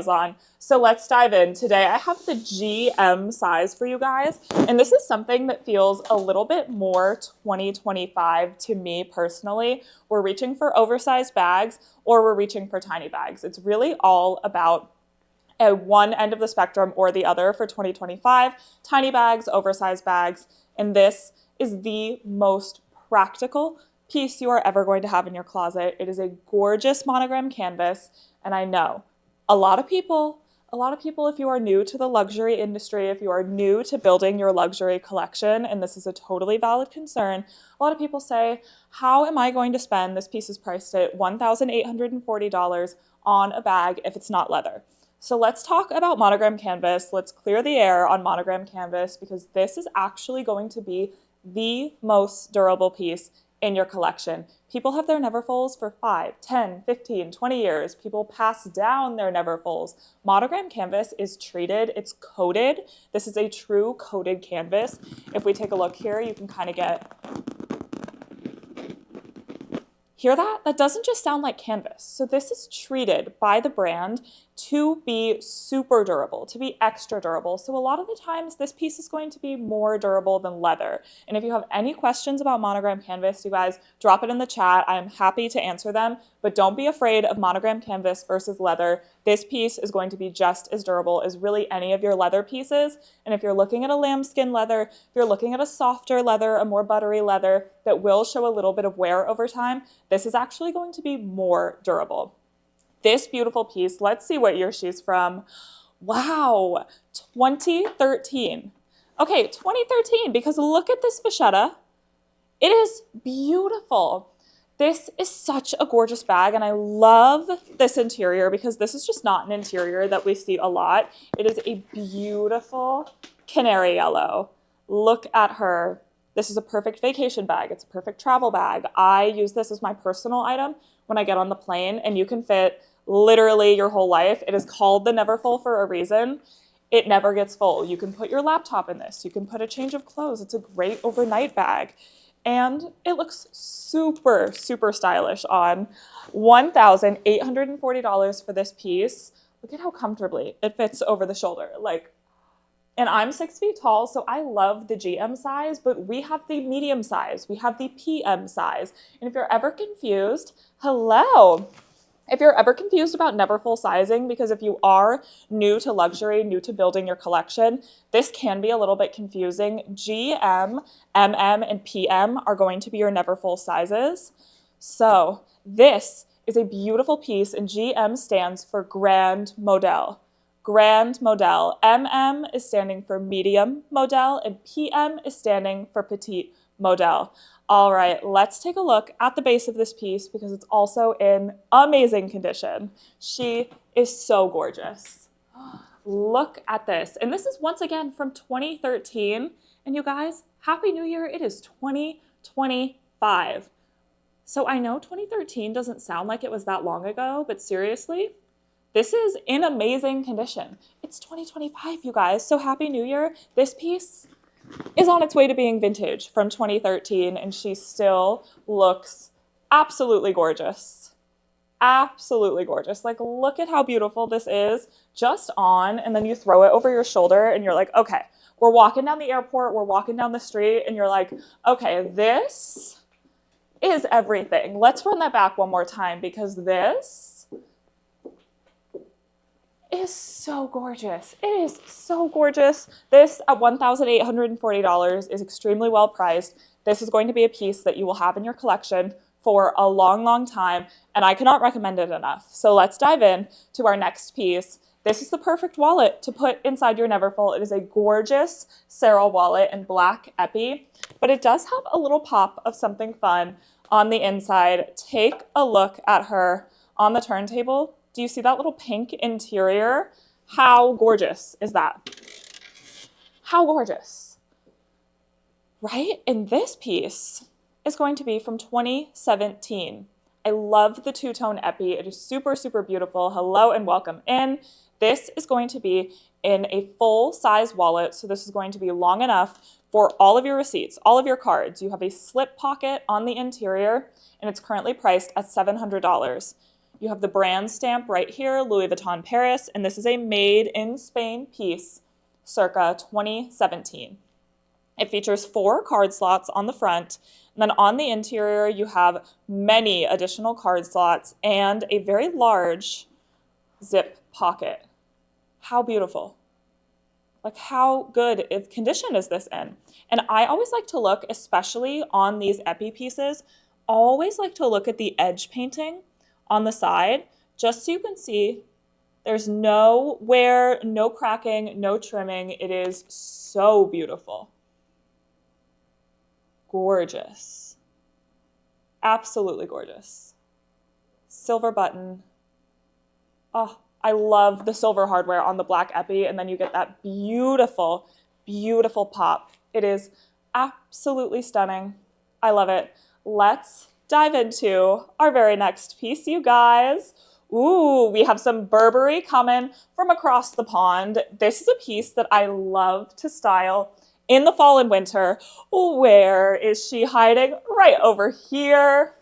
on. So let's dive in. Today I have the GM size for you guys, and this is something that feels a little bit more 2025 to me personally. We're reaching for oversized bags or we're reaching for tiny bags. It's really all about at one end of the spectrum or the other for 2025, tiny bags, oversized bags, and this is the most practical piece you are ever going to have in your closet. It is a gorgeous monogram canvas, and I know a lot of people, if you are new to the luxury industry, if you are new to building your luxury collection, and this is a totally valid concern, a lot of people say, how am I going to spend, this piece is priced at $1,840 on a bag if it's not leather? So let's talk about monogram canvas. Let's clear the air on monogram canvas because this is actually going to be the most durable piece in your collection. People have their Neverfulls for 5, 10, 15, 20 years. People pass down their Neverfulls. Monogram canvas is treated, it's coated. This is a true coated canvas. If we take a look here, you can kind of hear that? That doesn't just sound like canvas. So this is treated by the brand to be super durable, to be extra durable. So a lot of the times this piece is going to be more durable than leather. And if you have any questions about monogram canvas, you guys drop it in the chat. I'm happy to answer them, but don't be afraid of monogram canvas versus leather. This piece is going to be just as durable as really any of your leather pieces. And if you're looking at a lambskin leather, if you're looking at a softer leather, a more buttery leather that will show a little bit of wear over time, this is actually going to be more durable. This beautiful piece, let's see what year she's from. Wow, 2013. Okay, 2013, because look at this vachetta. It is beautiful. This is such a gorgeous bag, and I love this interior because this is just not an interior that we see a lot. It is a beautiful canary yellow. Look at her. This is a perfect vacation bag. It's a perfect travel bag. I use this as my personal item when I get on the plane, and you can fit literally your whole life. It is called the Neverfull for a reason. It never gets full. You can put your laptop in this. You can put a change of clothes. It's a great overnight bag. And it looks super, super stylish on. $1,840 for this piece. Look at how comfortably it fits over the shoulder. And I'm 6 feet tall, so I love the GM size, but we have the medium size. We have the PM size. And if you're ever confused, hello. If you're ever confused about Neverfull sizing, because if you are new to luxury, new to building your collection, this can be a little bit confusing. GM, MM, and PM are going to be your Neverfull sizes. So this is a beautiful piece, and GM stands for Grand Model. Grand Model. MM is standing for Medium Model, and PM is standing for Petite Model. All right, let's take a look at the base of this piece because it's also in amazing condition. She is so gorgeous. Look at this. And this is once again from 2013. And you guys, Happy New Year. It is 2025. So I know 2013 doesn't sound like it was that long ago, but seriously, this is in amazing condition. It's 2025, you guys. So Happy New Year. This piece is on its way to being vintage from 2013, and she still looks absolutely gorgeous. Absolutely gorgeous. Like, look at how beautiful this is just on, and then you throw it over your shoulder, and you're like, okay, we're walking down the airport, we're walking down the street, and you're like, okay, this is everything. Let's run that back one more time because this is so gorgeous. It is so gorgeous. This at $1,840 is extremely well priced. This is going to be a piece that you will have in your collection for a long, long time, and I cannot recommend it enough. So let's dive in to our next piece. This is the perfect wallet to put inside your Neverfull. It is a gorgeous Serral wallet in black epi, but it does have a little pop of something fun on the inside. Take a look at her on the turntable. Do you see that little pink interior? How gorgeous is that? How gorgeous, right? And this piece is going to be from 2017. I love the two-tone epi. It is super, super beautiful. Hello and welcome in. This is going to be in a full-size wallet, so this is going to be long enough for all of your receipts, all of your cards. You have a slip pocket on the interior, and it's currently priced at $700. You have the brand stamp right here, Louis Vuitton Paris, and this is a made in Spain piece circa 2017. It features 4 card slots on the front, and then on the interior you have many additional card slots and a very large zip pocket. How beautiful. Like, how good of condition is this in? And I always like to look, especially on these epi pieces, always like to look at the edge painting on the side, just so you can see there's no wear, no cracking, no trimming. It is so beautiful. Gorgeous. Absolutely gorgeous. Silver button. Oh, I love the silver hardware on the black epi, and then you get that beautiful, beautiful pop. It is absolutely stunning. I love it. Let's dive into our very next piece, you guys. Ooh, we have some Burberry coming from across the pond. This is a piece that I love to style in the fall and winter. Where is she hiding? Right over here.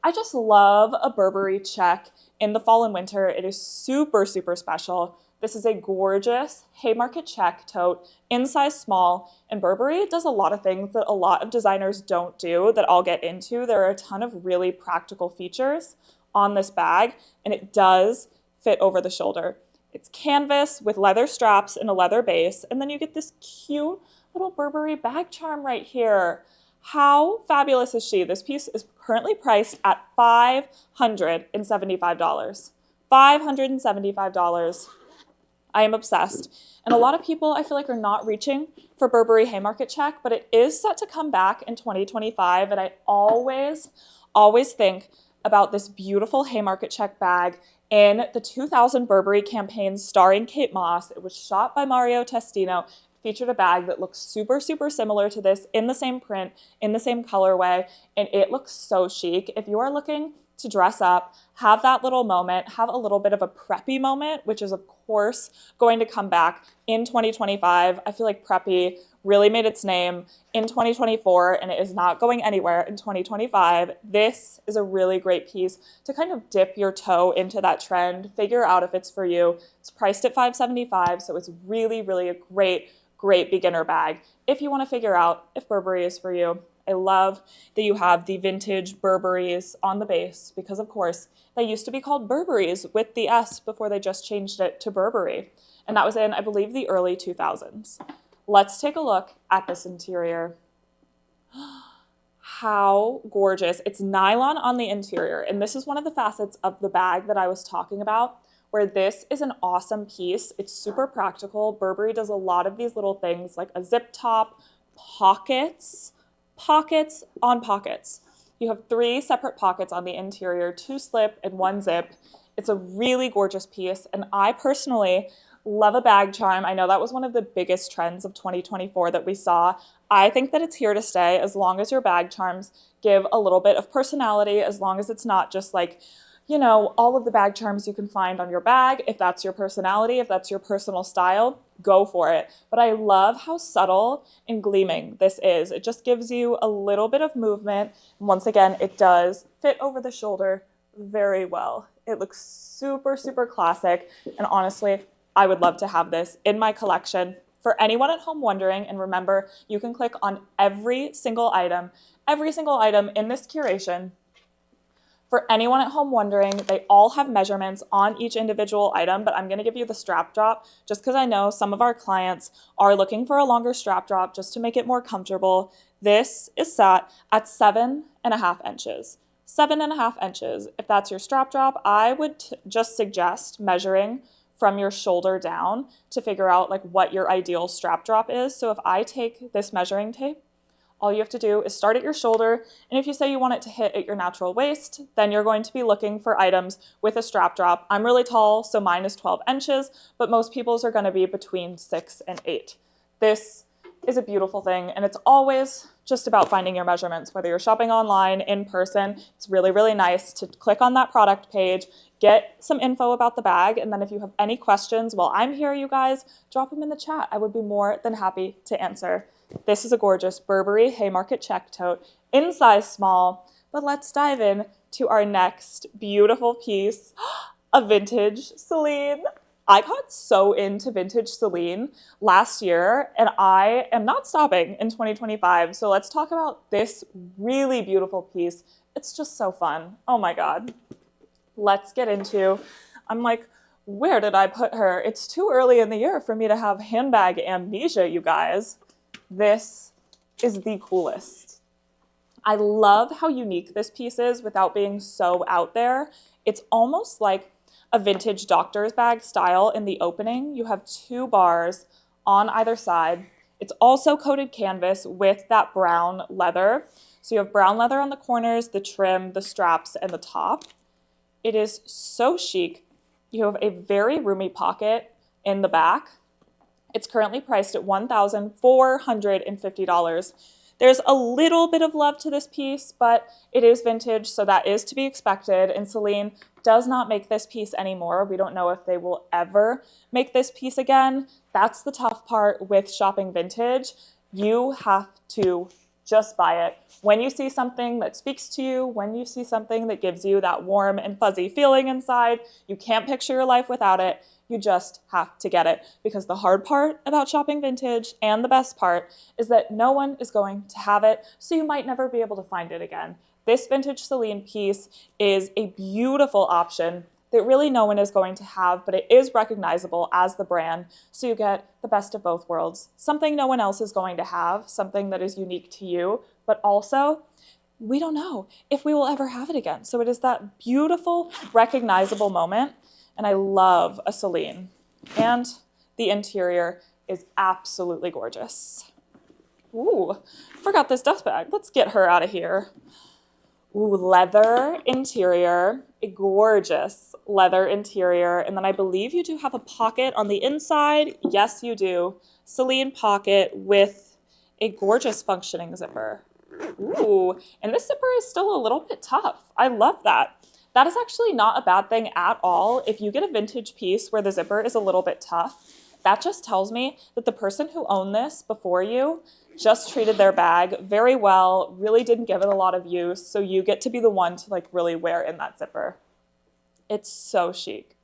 I just love a Burberry check in the fall and winter. It is super, super special. This is a gorgeous Haymarket check tote in size small, and Burberry does a lot of things that a lot of designers don't do that I'll get into. There are a ton of really practical features on this bag, and it does fit over the shoulder. It's canvas with leather straps and a leather base, and then you get this cute little Burberry bag charm right here. How fabulous is she? This piece is currently priced at $575. $575. I am obsessed. And a lot of people, I feel like, are not reaching for Burberry Haymarket check, but it is set to come back in 2025. And I always think about this beautiful Haymarket check bag in the 2000 Burberry campaign starring Kate Moss. It was shot by Mario Testino. Featured a bag that looks super, super similar to this, in the same print, in the same colorway, and it looks so chic. If you are looking to dress up, have that little moment, have a little bit of a preppy moment, which is of course going to come back in 2025. I feel like preppy really made its name in 2024, and it is not going anywhere in 2025. This is a really great piece to kind of dip your toe into that trend, figure out if it's for you. It's priced at $575, so it's really, really a great beginner bag if you want to figure out if Burberry is for you. I love that you have the vintage Burberrys on the base because, of course, they used to be called Burberrys with the S before they just changed it to Burberry. And that was in, I believe, the early 2000s. Let's take a look at this interior. How gorgeous. It's nylon on the interior. And this is one of the facets of the bag that I was talking about, where this is an awesome piece. It's super practical. Burberry does a lot of these little things like a zip top, pockets on pockets. You have 3 separate pockets on the interior, 2 slip and 1 zip. It's a really gorgeous piece, and I personally love a bag charm. I know that was one of the biggest trends of 2024 that we saw. I think that it's here to stay as long as your bag charms give a little bit of personality, as long as it's not just like, you know, all of the bag charms you can find on your bag. If that's your personality, if that's your personal style, go for it. But I love how subtle and gleaming this is. It just gives you a little bit of movement. And once again, it does fit over the shoulder very well. It looks super, super classic. And honestly, I would love to have this in my collection. For anyone at home wondering, and remember, you can click on every single item in this curation. For anyone at home wondering, they all have measurements on each individual item, but I'm going to give you the strap drop just because I know some of our clients are looking for a longer strap drop just to make it more comfortable. This is set at 7.5 inches. 7.5 inches. If that's your strap drop, I would just suggest measuring from your shoulder down to figure out like what your ideal strap drop is. So if I take this measuring tape, all you have to do is start at your shoulder, and if you say you want it to hit at your natural waist, then you're going to be looking for items with a strap drop. I'm really tall, so mine is 12 inches, but most people's are going to be between 6 and 8. This is a beautiful thing, and it's always just about finding your measurements, whether you're shopping online, in person. It's really, really nice to click on that product page, get some info about the bag, and then if you have any questions while I'm here, you guys, drop them in the chat. I would be more than happy to answer. This is a gorgeous Burberry Haymarket check tote in size small, But let's dive in to our next beautiful piece, a vintage Celine. I got so into vintage Celine last year, and I am not stopping in 2025. So let's talk about this really beautiful piece. It's just so fun. Oh my God. Let's get into, I'm like, where did I put her? It's too early in the year for me to have handbag amnesia, you guys. This is the coolest. I love how unique this piece is without being so out there. It's almost like a vintage doctor's bag style in the opening. You have 2 bars on either side. It's also coated canvas with that brown leather. So you have brown leather on the corners, the trim, the straps, and the top. It is so chic. You have a very roomy pocket in the back. It's currently priced at $1,450. There's a little bit of love to this piece, but it is vintage, so that is to be expected. And Celine does not make this piece anymore. We don't know if they will ever make this piece again. That's the tough part with shopping vintage. You have to just buy it. When you see something that speaks to you, when you see something that gives you that warm and fuzzy feeling inside, you can't picture your life without it. You just have to get it, because the hard part about shopping vintage and the best part is that no one is going to have it, so you might never be able to find it again. This vintage Celine piece is a beautiful option that really no one is going to have, but it is recognizable as the brand, so you get the best of both worlds. Something no one else is going to have, something that is unique to you, but also we don't know if we will ever have it again. So it is that beautiful, recognizable moment, and I love a Celine. And the interior is absolutely gorgeous. Ooh, forgot this dust bag. Let's get her out of here. Ooh, leather interior, a gorgeous leather interior. And then I believe you do have a pocket on the inside. Yes, you do. Celine pocket with a gorgeous functioning zipper. Ooh, and this zipper is still a little bit tough. I love that. That is actually not a bad thing at all. If you get a vintage piece where the zipper is a little bit tough, that just tells me that the person who owned this before you just treated their bag very well, really didn't give it a lot of use, so you get to be the one to like really wear in that zipper. It's so chic.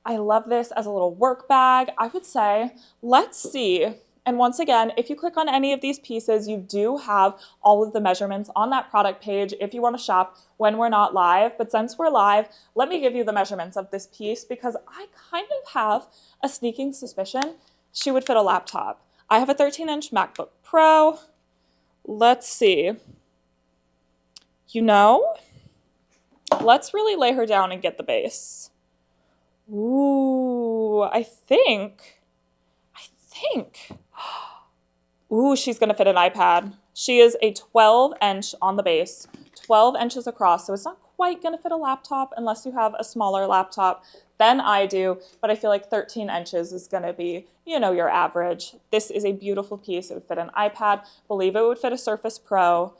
I love this as a little work bag. I would say, let's see. And once again, if you click on any of these pieces, you do have all of the measurements on that product page if you want to shop when we're not live. But since we're live, let me give you the measurements of this piece, because I kind of have a sneaking suspicion she would fit a laptop. I have a 13-inch MacBook Pro. Let's see. You know, let's really lay her down and get the base. Ooh, I think. Ooh, she's gonna fit an iPad. She is a 12-inch on the base, 12 inches across, so it's not quite gonna fit a laptop unless you have a smaller laptop than I do, but I feel like 13 inches is gonna be, you know, your average. This is a beautiful piece. It would fit an iPad. Believe it would fit a Surface Pro.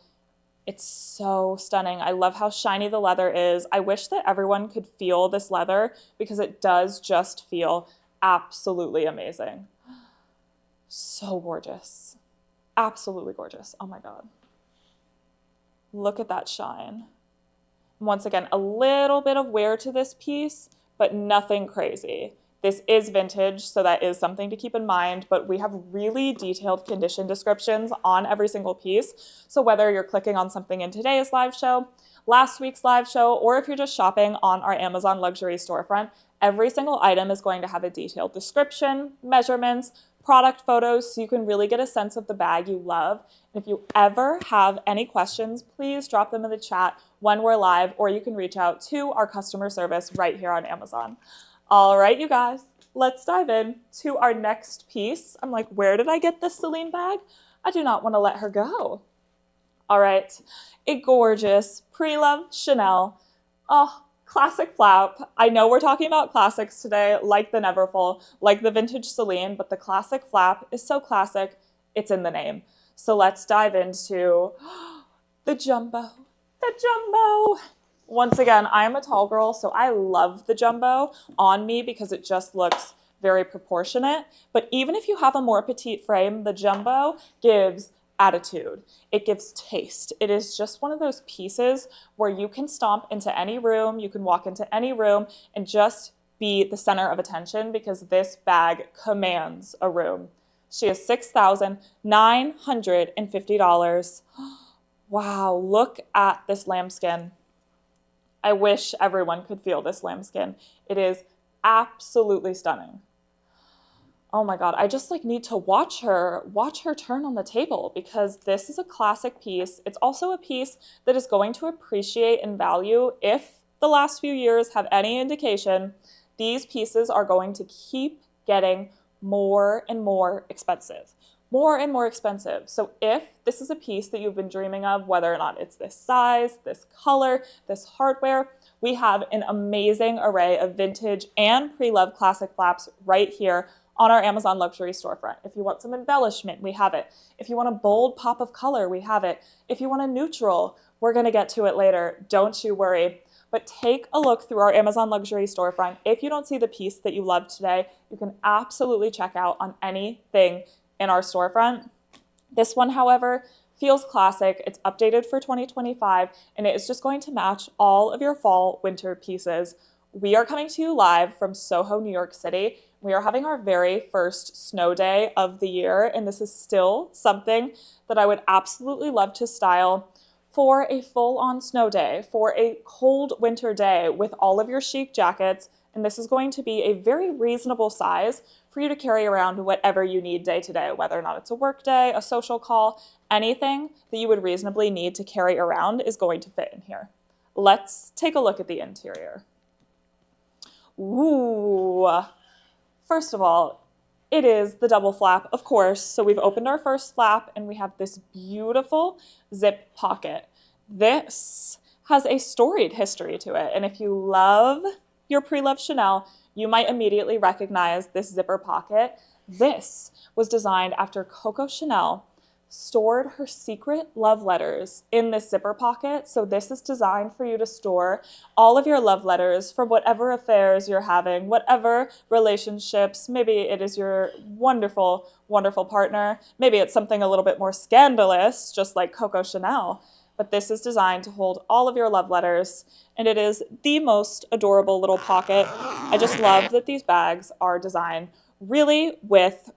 It's so stunning. I love how shiny the leather is. I wish that everyone could feel this leather, because it does just feel absolutely amazing. So gorgeous. Absolutely gorgeous. Oh my God. Look at that shine. Once again, a little bit of wear to this piece, but nothing crazy. This is vintage, so that is something to keep in mind, but we have really detailed condition descriptions on every single piece. So whether you're clicking on something in today's live show, last week's live show, or if you're just shopping on our Amazon luxury storefront, every single item is going to have a detailed description, measurements, product photos, so you can really get a sense of the bag you love. And if you ever have any questions, please drop them in the chat when we're live, or you can reach out to our customer service right here on Amazon. All right, you guys, let's dive in to our next piece. I'm like, where did I get this Celine bag? I do not want to let her go. All right, a gorgeous pre-loved Chanel. Oh, classic flap. I know we're talking about classics today, like the Neverfull, like the vintage Celine, but the classic flap is so classic, it's in the name. So let's dive into the jumbo. The jumbo. Once again, I am a tall girl, so I love the jumbo on me because it just looks very proportionate. But even if you have a more petite frame, the jumbo gives attitude. It gives taste. It is just one of those pieces where you can stomp into any room, you can walk into any room and just be the center of attention because this bag commands a room. She is $6,950. Wow, look at this lambskin. I wish everyone could feel this lambskin. It is absolutely stunning. Oh my God, I just like need to watch her turn on the table because this is a classic piece. It's also a piece that is going to appreciate in value. If the last few years have any indication, these pieces are going to keep getting more and more expensive. More and more expensive. So if this is a piece that you've been dreaming of, whether or not it's this size, this color, this hardware, we have an amazing array of vintage and pre-loved classic flaps right here on our Amazon luxury storefront. If you want some embellishment, we have it. If you want a bold pop of color, we have it. If you want a neutral, we're gonna get to it later, don't you worry. But take a look through our Amazon luxury storefront. If you don't see the piece that you love today, you can absolutely check out on anything in our storefront. This one, however, feels classic. It's updated for 2025, and it is just going to match all of your fall winter pieces. We are coming to you live from Soho, New York City. We are having our very first snow day of the year, and this is still something that I would absolutely love to style for a full-on snow day, for a cold winter day with all of your chic jackets. And this is going to be a very reasonable size for you to carry around whatever you need day to day, whether or not it's a work day, a social call, anything that you would reasonably need to carry around is going to fit in here. Let's take a look at the interior. Ooh. First of all, it is the double flap, of course. So we've opened our first flap and we have this beautiful zip pocket. This has a storied history to it. And if you love your pre-loved Chanel, you might immediately recognize this zipper pocket. This was designed after Coco Chanel stored her secret love letters in this zipper pocket. So this is designed for you to store all of your love letters from whatever affairs you're having, whatever relationships. Maybe it is your wonderful, wonderful partner. Maybe it's something a little bit more scandalous, just like Coco Chanel. But this is designed to hold all of your love letters, and it is the most adorable little pocket. I just love that these bags are designed really with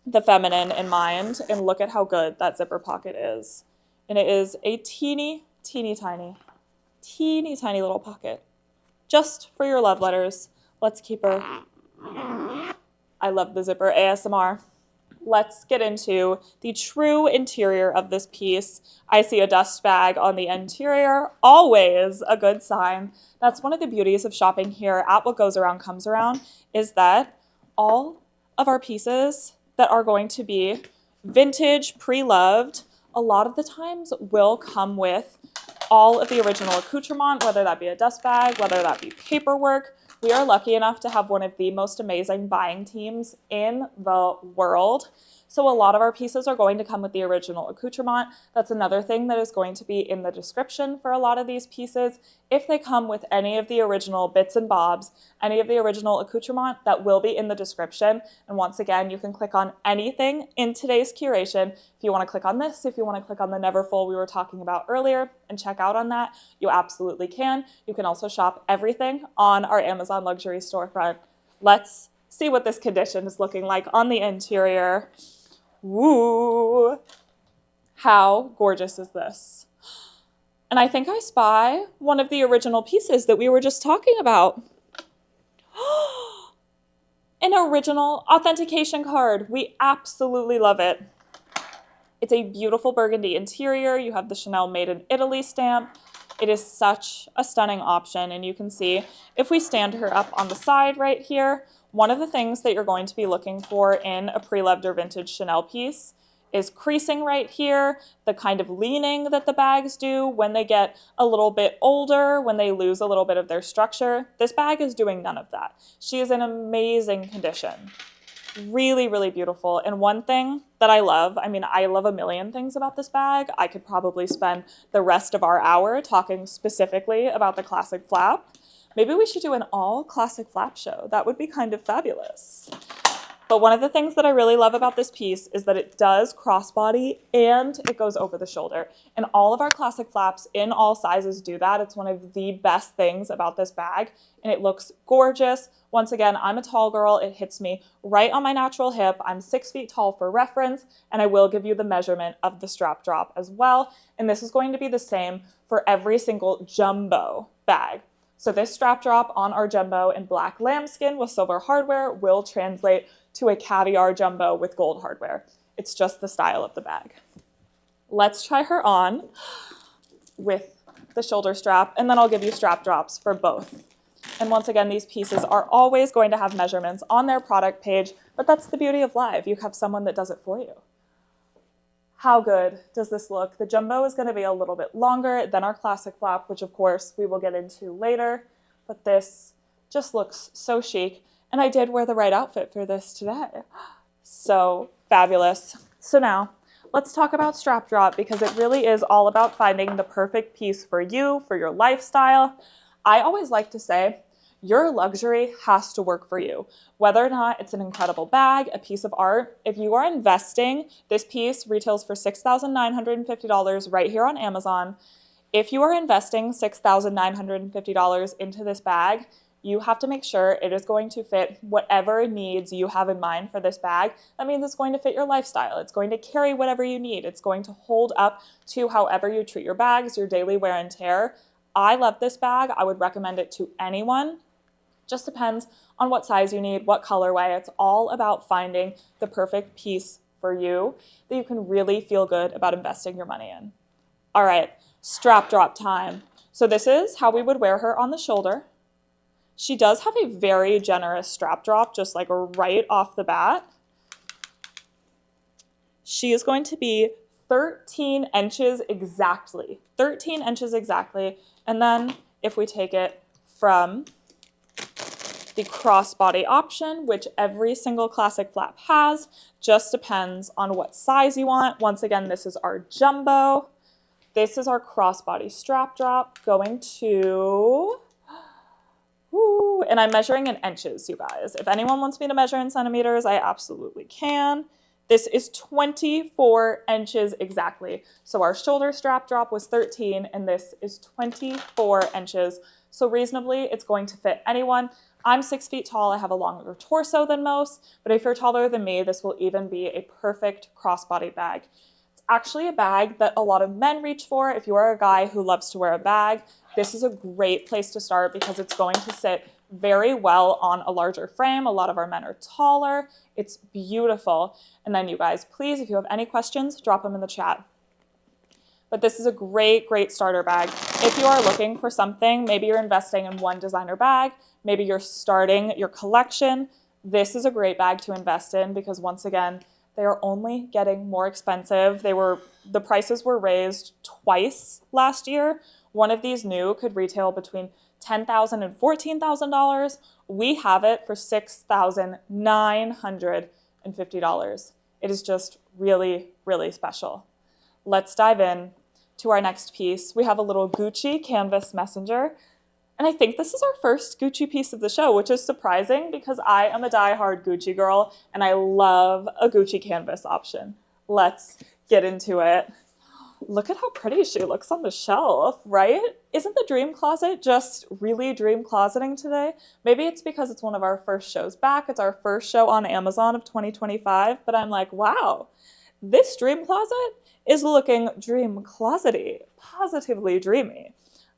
the feminine in mind, and look at how good that zipper pocket is. And it is a teeny tiny little pocket just for your love letters. Let's keep her. I love the zipper ASMR. Let's get into the true interior of this piece. I see a dust bag on the interior, always a good sign. That's one of the beauties of shopping here at What Goes Around Comes Around, is that all of our pieces that are going to be vintage, pre-loved, a lot of the times will come with all of the original accoutrement, whether that be a dust bag, whether that be paperwork. We are lucky enough to have one of the most amazing buying teams in the world. So a lot of our pieces are going to come with the original accoutrement. That's another thing that is going to be in the description for a lot of these pieces. If they come with any of the original bits and bobs, any of the original accoutrement, that will be in the description. And once again, you can click on anything in today's curation. If you want to click on this, if you want to click on the Neverfull we were talking about earlier and check out on that, you absolutely can. You can also shop everything on our Amazon luxury storefront. Let's see what this condition is looking like on the interior. Woo! How gorgeous is this? And I think I spy one of the original pieces that we were just talking about. An original authentication card. We absolutely love it. It's a beautiful burgundy interior. You have the Chanel Made in Italy stamp. It is such a stunning option. And you can see if we stand her up on the side right here, one of the things that you're going to be looking for in a pre-loved or vintage Chanel piece is creasing right here, the kind of leaning that the bags do when they get a little bit older, when they lose a little bit of their structure. This bag is doing none of that. She is in amazing condition. Really, really beautiful. And one thing that I love, I mean, I love a million things about this bag. I could probably spend the rest of our hour talking specifically about the classic flap. Maybe we should do an all classic flap show. That would be kind of fabulous. But one of the things that I really love about this piece is that it does crossbody and it goes over the shoulder. And all of our classic flaps in all sizes do that. It's one of the best things about this bag, and it looks gorgeous. Once again, I'm a tall girl. It hits me right on my natural hip. I'm 6 feet tall for reference, and I will give you the measurement of the strap drop as well. And this is going to be the same for every single jumbo bag. So this strap drop on our jumbo in black lambskin with silver hardware will translate to a caviar jumbo with gold hardware. It's just the style of the bag. Let's try her on with the shoulder strap, and then I'll give you strap drops for both. And once again, these pieces are always going to have measurements on their product page, but that's the beauty of live. You have someone that does it for you. How good does this look? The jumbo is going to be a little bit longer than our classic flap, which of course we will get into later, but this just looks so chic. And I did wear the right outfit for this today. So fabulous. So now let's talk about strap drop, because it really is all about finding the perfect piece for you, for your lifestyle. I always like to say your luxury has to work for you. Whether or not it's an incredible bag, a piece of art, if you are investing, this piece retails for $6,950 right here on Amazon. If you are investing $6,950 into this bag, you have to make sure it is going to fit whatever needs you have in mind for this bag. That means it's going to fit your lifestyle. It's going to carry whatever you need. It's going to hold up to however you treat your bags, your daily wear and tear. I love this bag. I would recommend it to anyone. Just depends on what size you need, what colorway. It's all about finding the perfect piece for you that you can really feel good about investing your money in. All right, strap drop time. So this is how we would wear her on the shoulder. She does have a very generous strap drop, just like right off the bat. She is going to be 13 inches exactly. 13 inches exactly. And then if we take it from the crossbody option, which every single classic flap has, just depends on what size you want. Once again, this is our jumbo. This is our crossbody strap drop going to... Ooh, and I'm measuring in inches, you guys. If anyone wants me to measure in centimeters, I absolutely can. This is 24 inches exactly. So our shoulder strap drop was 13, and this is 24 inches. So reasonably, it's going to fit anyone. I'm 6 feet tall. I have a longer torso than most, but if you're taller than me, this will even be a perfect crossbody bag. It's actually a bag that a lot of men reach for. If you are a guy who loves to wear a bag, this is a great place to start because it's going to sit very well on a larger frame. A lot of our men are taller. It's beautiful. And then you guys, please, if you have any questions, drop them in the chat. But this is a great, great starter bag. If you are looking for something, maybe you're investing in one designer bag, maybe you're starting your collection, this is a great bag to invest in because once again, they are only getting more expensive. The prices were raised twice last year. One of these new could retail between $10,000 and $14,000. We have it for $6,950. It is just really, really special. Let's dive in to our next piece. We have a little Gucci canvas messenger. And I think this is our first Gucci piece of the show, which is surprising because I am a diehard Gucci girl and I love a Gucci canvas option. Let's get into it. Look at how pretty she looks on the shelf, right? Isn't the dream closet just really dream closeting today? Maybe it's because it's one of our first shows back. It's our first show on Amazon of 2025, but I'm like, wow, this dream closet is looking dream closety, positively dreamy.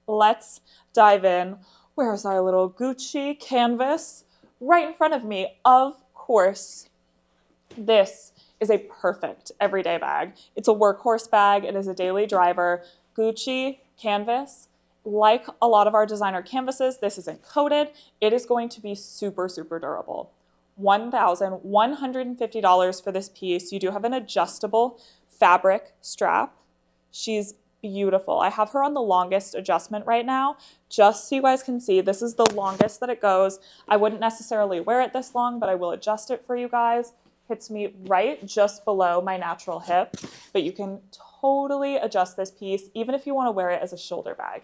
Let's dive in. Where's our little Gucci canvas? Right in front of me, of course. This is a perfect everyday bag. It's a workhorse bag. It is a daily driver. Gucci canvas, like a lot of our designer canvases, this isn't coated. It is going to be super, super durable. $1,150 for this piece. You do have an adjustable fabric strap. She's beautiful. I have her on the longest adjustment right now, just so you guys can see. This is the longest that it goes. I wouldn't necessarily wear it this long, but I will adjust it for you guys. Hits me right just below my natural hip, but you can totally adjust this piece, even if you want to wear it as a shoulder bag.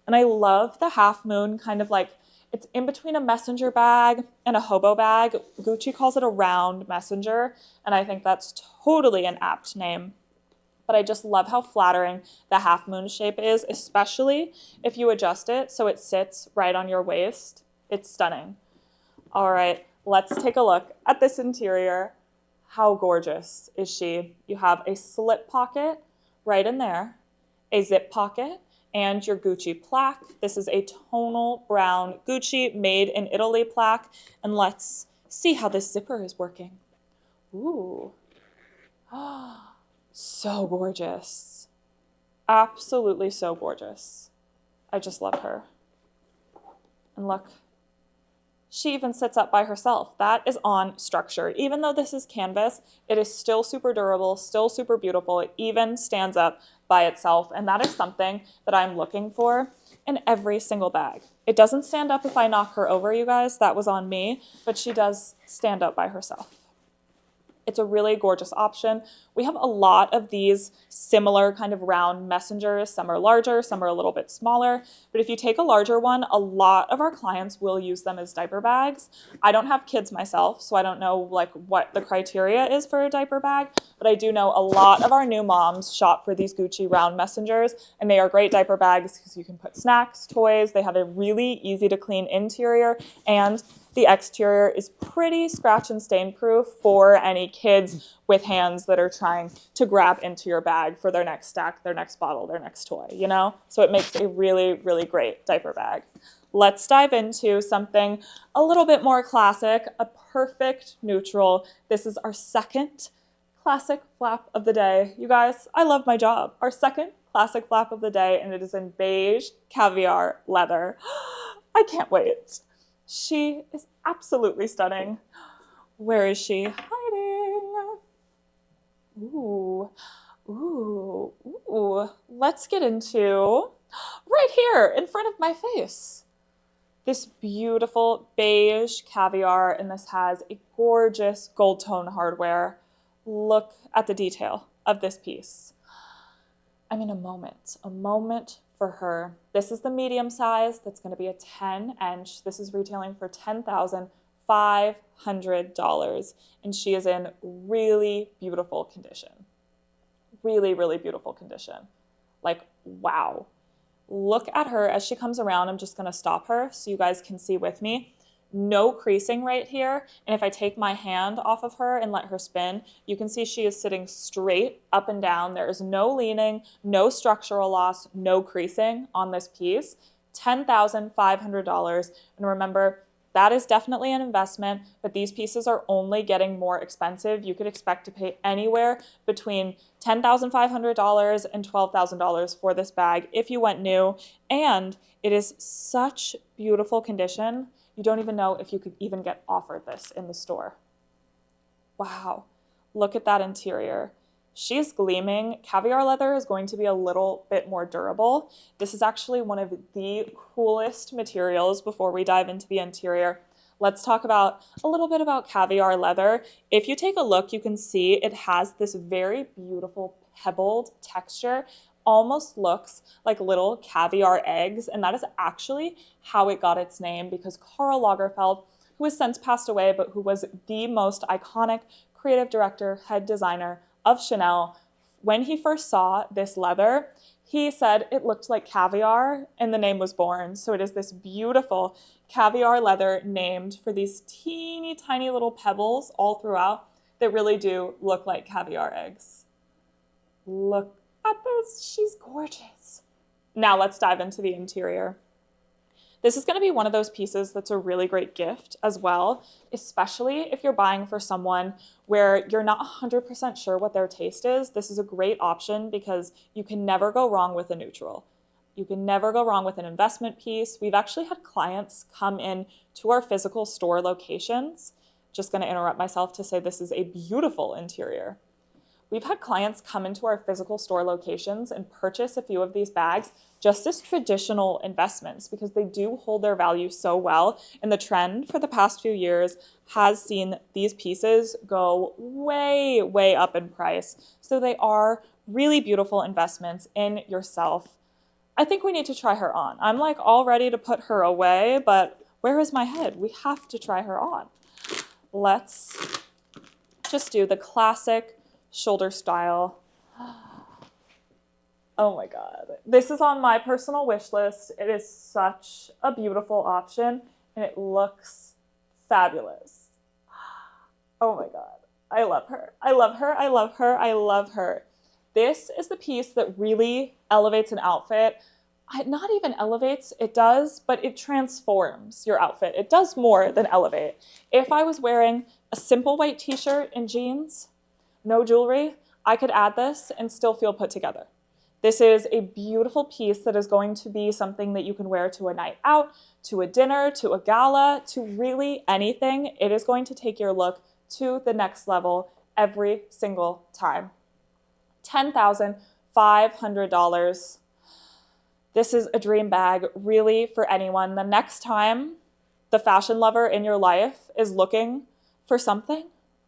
And I love the half moon kind of like It's in between a messenger bag and a hobo bag. Gucci calls it a round messenger, and I think that's totally an apt name. But I just love how flattering the half moon shape is, especially if you adjust it so it sits right on your waist. It's stunning. All right, let's take a look at this interior. How gorgeous is she? You have a slip pocket right in there, a zip pocket, and your Gucci plaque. This is a tonal brown Gucci made in Italy plaque. And let's see how this zipper is working. Ooh. So gorgeous. Absolutely so gorgeous. I just love her. And look, she even sits up by herself. That is on structure. Even though this is canvas, it is still super durable, still super beautiful. It even stands up by itself. And that is something that I'm looking for in every single bag. It doesn't stand up if I knock her over, you guys. That was on me, but she does stand up by herself. It's a really gorgeous option. We have a lot of these similar kind of round messengers. Some are larger, some are a little bit smaller. But if you take a larger one, a lot of our clients will use them as diaper bags. I don't have kids myself, so I don't know like what the criteria is for a diaper bag, but I do know a lot of our new moms shop for these Gucci round messengers, and they are great diaper bags because you can put snacks, toys. They have a really easy to clean interior, and the exterior is pretty scratch and stain proof for any kids with hands that are trying to grab into your bag for their next stack, their next bottle, their next toy, you know? So it makes a really, really great diaper bag. Let's dive into something a little bit more classic, a perfect neutral. This is our second classic flap of the day. You guys, I love my job. Our second classic flap of the day, and it is in beige caviar leather. I can't wait. She is absolutely stunning. Where is she? Hiding. Ooh, ooh, ooh. Let's get into right here in front of my face. This beautiful beige caviar, and this has a gorgeous gold tone hardware. Look at the detail of this piece. I mean, a moment for her. This is the medium size. That's going to be a 10-inch. This is retailing for $10,500, and she is in really beautiful condition. Really, really beautiful condition. Like, wow. Look at her as she comes around. I'm just going to stop her so you guys can see with me. No creasing right here. And if I take my hand off of her and let her spin, you can see she is sitting straight up and down. There is no leaning, no structural loss, no creasing on this piece. $10,500. And remember, that is definitely an investment, but these pieces are only getting more expensive. You could expect to pay anywhere between $10,500 and $12,000 for this bag if you went new. And it is such beautiful condition. You don't even know if you could even get offered this in the store. Wow, look at that interior. She's gleaming. Caviar leather is going to be a little bit more durable. This is actually one of the coolest materials before we dive into the interior. Let's talk about a little bit about caviar leather. If you take a look, you can see it has this very beautiful pebbled texture. Almost looks like little caviar eggs, and that is actually how it got its name, because Karl Lagerfeld, who has since passed away, but who was the most iconic creative director, head designer of Chanel, when he first saw this leather, he said it looked like caviar, and the name was born. So it is this beautiful caviar leather named for these teeny tiny little pebbles all throughout that really do look like caviar eggs. Look at this, she's gorgeous. Now let's dive into the interior. This is going to be one of those pieces that's a really great gift as well, especially if you're buying for someone where you're not 100% sure what their taste is. This is a great option because you can never go wrong with a neutral. You can never go wrong with an investment piece. We've actually had clients come in to our physical store locations. Just going to interrupt myself to say this is a beautiful interior. We've had clients come into our physical store locations and purchase a few of these bags just as traditional investments because they do hold their value so well. And the trend for the past few years has seen these pieces go way, way up in price. So they are really beautiful investments in yourself. I think we need to try her on. I'm like all ready to put her away, but Where is my head? We have to try her on. Let's just do the classic shoulder style. Oh my God. This is on my personal wish list. It is such a beautiful option and it looks fabulous. Oh my God. I love her. I love her. I love her. I love her. This is the piece that really elevates an outfit. Not even elevates, it does, but it transforms your outfit. It does more than elevate. If I was wearing a simple white t-shirt and jeans, no jewelry, I could add this and still feel put together. This is a beautiful piece that is going to be something that you can wear to a night out, to a dinner, to a gala, to really anything. It is going to take your look to the next level every single time. $10,500. This is a dream bag really for anyone. The next time the fashion lover in your life is looking for something,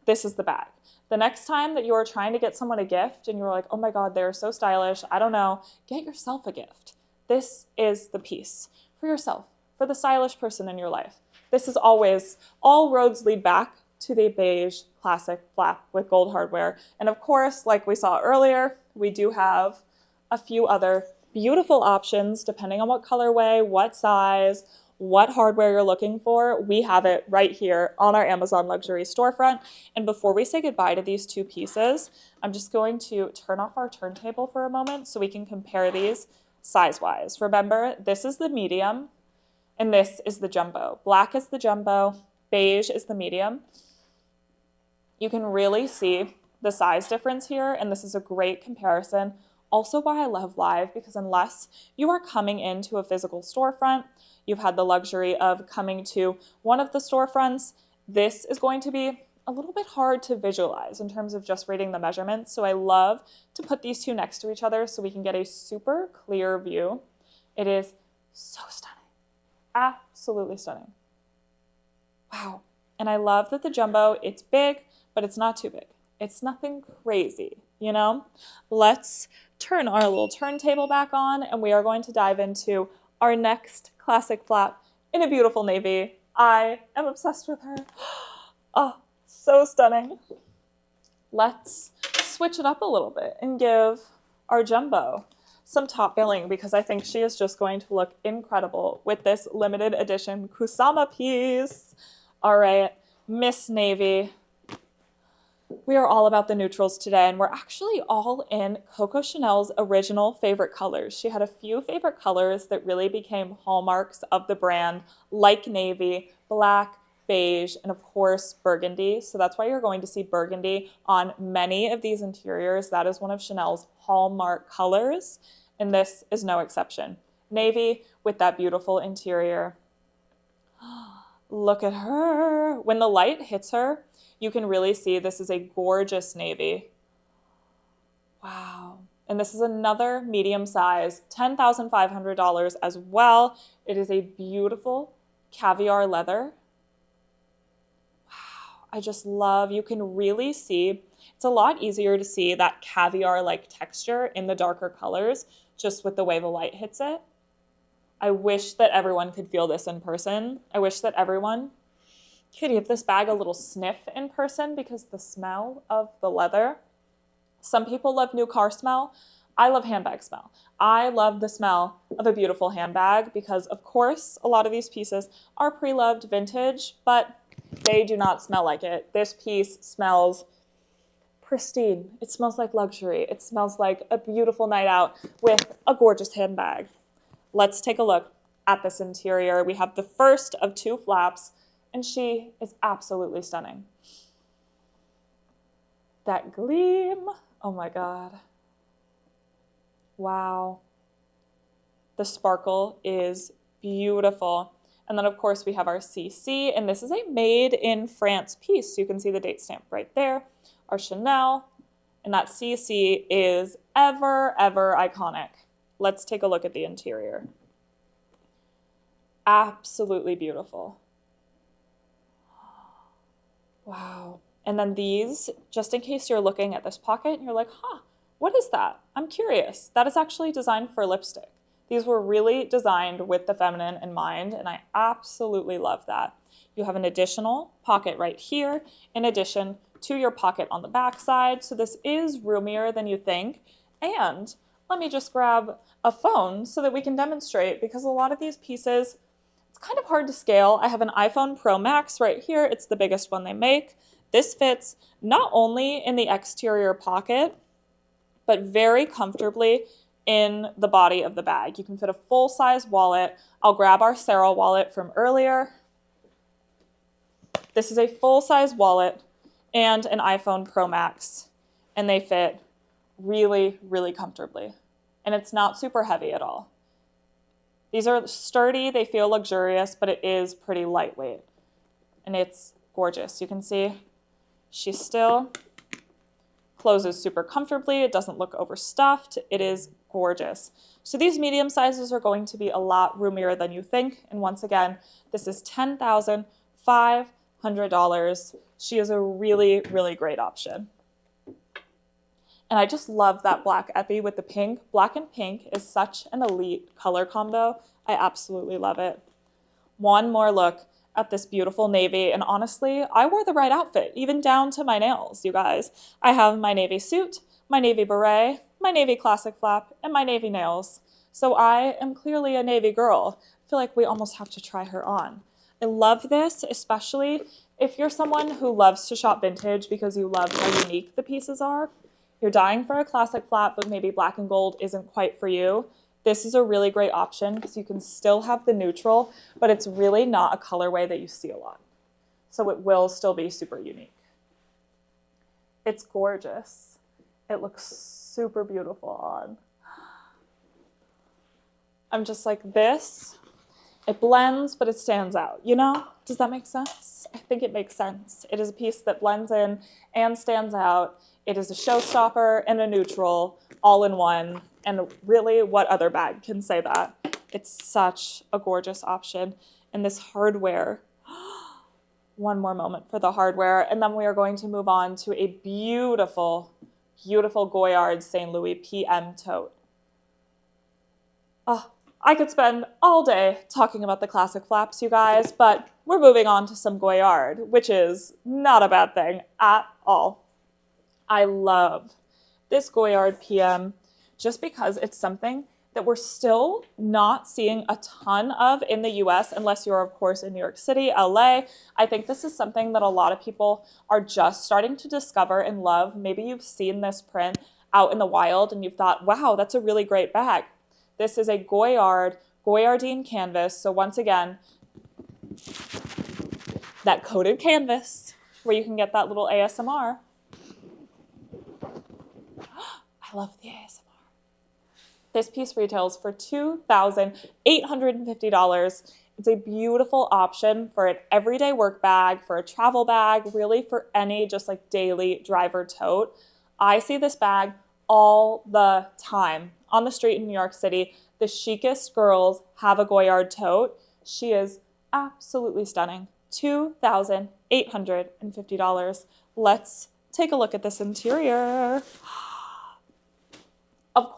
this is the bag. The next time that you are trying to get someone a gift and you're like, oh my God, they're so stylish, I don't know, get yourself a gift. This is the piece for yourself, for the stylish person in your life. This is always, all roads lead back to the beige classic flap with gold hardware. And of course, like we saw earlier, we do have a few other beautiful options depending on what colorway, what size, what hardware you're looking for. We have it right here on our Amazon luxury storefront. And before we say goodbye to these two pieces, I'm just going to turn off our turntable for a moment so we can compare these size-wise. Remember, this is the medium and this is the jumbo. Black is the jumbo, beige is the medium. You can really see the size difference here, and this is a great comparison. Also why I love live, because unless you are coming into a physical storefront, you've had the luxury of coming to one of the storefronts, this is going to be a little bit hard to visualize in terms of just reading the measurements. So I love to put these two next to each other so we can get a super clear view. It is so stunning. Absolutely stunning. Wow. And I love that the jumbo, it's big, but it's not too big. It's nothing crazy, you know? Let's turn our little turntable back on and we are going to dive into our next classic flap in a beautiful navy. I am obsessed with her. Oh, so stunning. Let's switch it up a little bit and give our jumbo some top billing because I think she is just going to look incredible with this limited edition Kusama piece. All right, Miss Navy. We are all about the neutrals today, and we're actually all in Coco Chanel's original favorite colors. She had a few favorite colors that really became hallmarks of the brand, like navy, black, beige, and of course, burgundy. So that's why you're going to see burgundy on many of these interiors. That is one of Chanel's hallmark colors, and this is no exception. Navy with that beautiful interior. Look at her. When the light hits her, you can really see this is a gorgeous navy. Wow. And this is another medium size, $10,500 as well. It is a beautiful caviar leather. Wow. I just love, you can really see, it's a lot easier to see that caviar-like texture in the darker colors just with the way the light hits it. I wish that everyone could feel this in person. I wish that everyone could give this bag a little sniff in person because the smell of the leather. Some people love new car smell. I love handbag smell. I love the smell of a beautiful handbag because, of course, a lot of these pieces are pre-loved vintage, but they do not smell like it. This piece smells pristine. It smells like luxury. It smells like a beautiful night out with a gorgeous handbag. Let's take a look at this interior. We have the first of two flaps, and she is absolutely stunning. That gleam, oh my God. Wow. The sparkle is beautiful. And then of course we have our CC, and this is a made in France piece. So you can see the date stamp right there, our Chanel, and that CC is ever, ever iconic. Let's take a look at the interior. Absolutely beautiful. Wow. And then these, just in case you're looking at this pocket and you're like, huh, what is that? I'm curious. That is actually designed for lipstick. These were really designed with the feminine in mind, and I absolutely love that. You have an additional pocket right here in addition to your pocket on the back side, so this is roomier than you think. And let me just grab a phone so that we can demonstrate, because a lot of these pieces, it's kind of hard to scale. I have an iPhone Pro Max right here. It's the biggest one they make. This fits not only in the exterior pocket, but very comfortably in the body of the bag. You can fit a full-size wallet. I'll grab our Sarah wallet from earlier. This is a full-size wallet and an iPhone Pro Max, and they fit really, really comfortably. And it's not super heavy at all. These are sturdy, they feel luxurious, but it is pretty lightweight. And it's gorgeous. You can see she still closes super comfortably. It doesn't look overstuffed. It is gorgeous. So these medium sizes are going to be a lot roomier than you think. And once again, this is $10,500. She is a really, really great option. And I just love that black epi with the pink. Black and pink is such an elite color combo. I absolutely love it. One more look at this beautiful navy. And honestly, I wore the right outfit, even down to my nails, you guys. I have my navy suit, my navy beret, my navy classic flap, and my navy nails. So I am clearly a navy girl. I feel like we almost have to try her on. I love this, especially if you're someone who loves to shop vintage because you love how unique the pieces are. You're dying for a classic flap, but maybe black and gold isn't quite for you. This is a really great option because you can still have the neutral, but it's really not a colorway that you see a lot. So it will still be super unique. It's gorgeous. It looks super beautiful on. I'm just like this. It blends, but it stands out, you know? Does that make sense? I think it makes sense. It is a piece that blends in and stands out. It is a showstopper and a neutral all in one. And really, what other bag can say that? It's such a gorgeous option. And this hardware, one more moment for the hardware, and then we are going to move on to a beautiful, beautiful Goyard St. Louis PM tote. I could spend all day talking about the classic flaps, you guys, but we're moving on to some Goyard, which is not a bad thing at all. I love this Goyard PM just because it's something that we're still not seeing a ton of in the US, unless you're, of course, in New York City, LA. I think this is something that a lot of people are just starting to discover and love. Maybe you've seen this print out in the wild and you've thought, wow, that's a really great bag. This is a Goyard, Goyardine canvas. So once again, that coated canvas where you can get that little ASMR. I love the ASMR. This piece retails for $2,850. It's a beautiful option for an everyday work bag, for a travel bag, really for any just like daily driver tote. I see this bag all the time on the street in New York City. The chicest girls have a Goyard tote. She is absolutely stunning. $2,850. Let's take a look at this interior. Of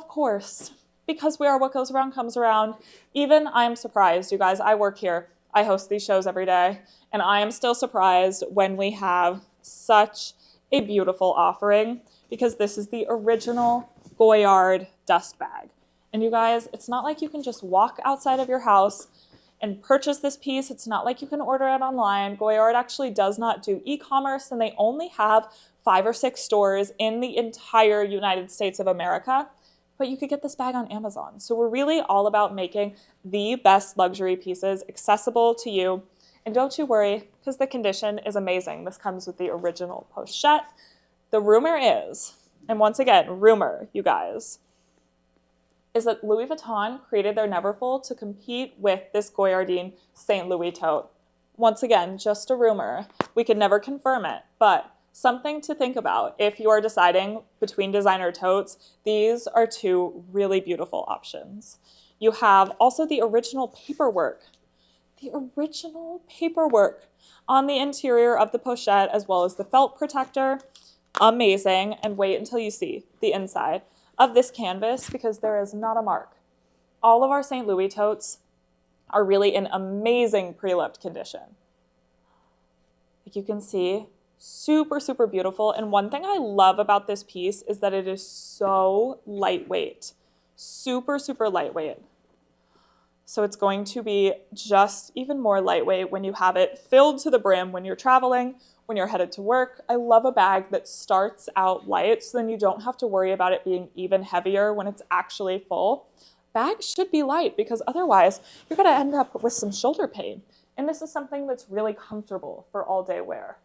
course, because we are what goes around comes around. Even I'm surprised, you guys. I work here. I host these shows every day, and I am still surprised when we have such a beautiful offering, because this is the original Goyard dust bag. And you guys, it's not like you can just walk outside of your house and purchase this piece. It's not like you can order it online. Goyard actually does not do e-commerce, and they only have 5 or 6 stores in the entire United States of America. But you could get this bag on Amazon. So we're really all about making the best luxury pieces accessible to you. And don't you worry, because the condition is amazing. This comes with the original pochette. The rumor is, and once again, rumor, you guys, is that Louis Vuitton created their Neverfull to compete with this Goyardine St. Louis tote. Once again, just a rumor. We could never confirm it, but something to think about if you are deciding between designer totes. These are 2 really beautiful options. You have also the original paperwork. The original paperwork on the interior of the pochette, as well as the felt protector. Amazing. And wait until you see the inside. of this canvas because there is not a mark. All of our St. Louis totes are really in amazing pre-loved condition. Like you can see, super, super beautiful. And one thing I love about this piece is that it is so lightweight, super, super lightweight. So it's going to be just even more lightweight when you have it filled to the brim when you're traveling, when you're headed to work. I love a bag that starts out light so then you don't have to worry about it being even heavier when it's actually full. Bags should be light because otherwise you're going to end up with some shoulder pain. And this is something that's really comfortable for all day wear.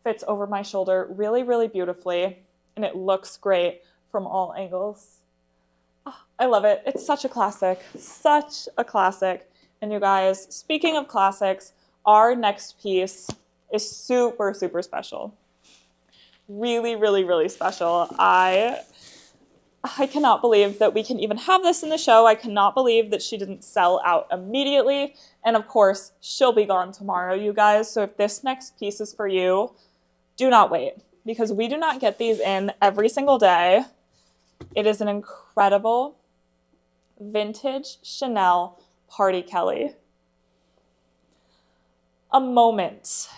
Fits over my shoulder really, really beautifully, and it looks great from all angles. Oh, I love it. It's such a classic, such a classic. And you guys, speaking of classics, our next piece is super, super special. Really, really, really special. I cannot believe that we can even have this in the show. I cannot believe that she didn't sell out immediately. And of course, she'll be gone tomorrow, you guys. So if this next piece is for you, do not wait because we do not get these in every single day. It is an incredible vintage Chanel Party Kelly. A moment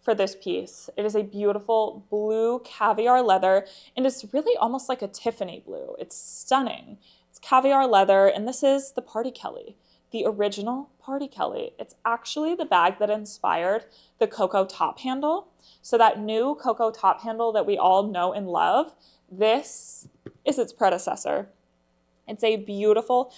for this piece. It is a beautiful blue caviar leather, and it's really almost like a Tiffany blue. It's stunning. It's caviar leather, and this is the Party Kelly, the original Party Kelly. It's actually the bag that inspired the Coco top handle. So that new Coco top handle that we all know and love, this is its predecessor. It's a beautiful,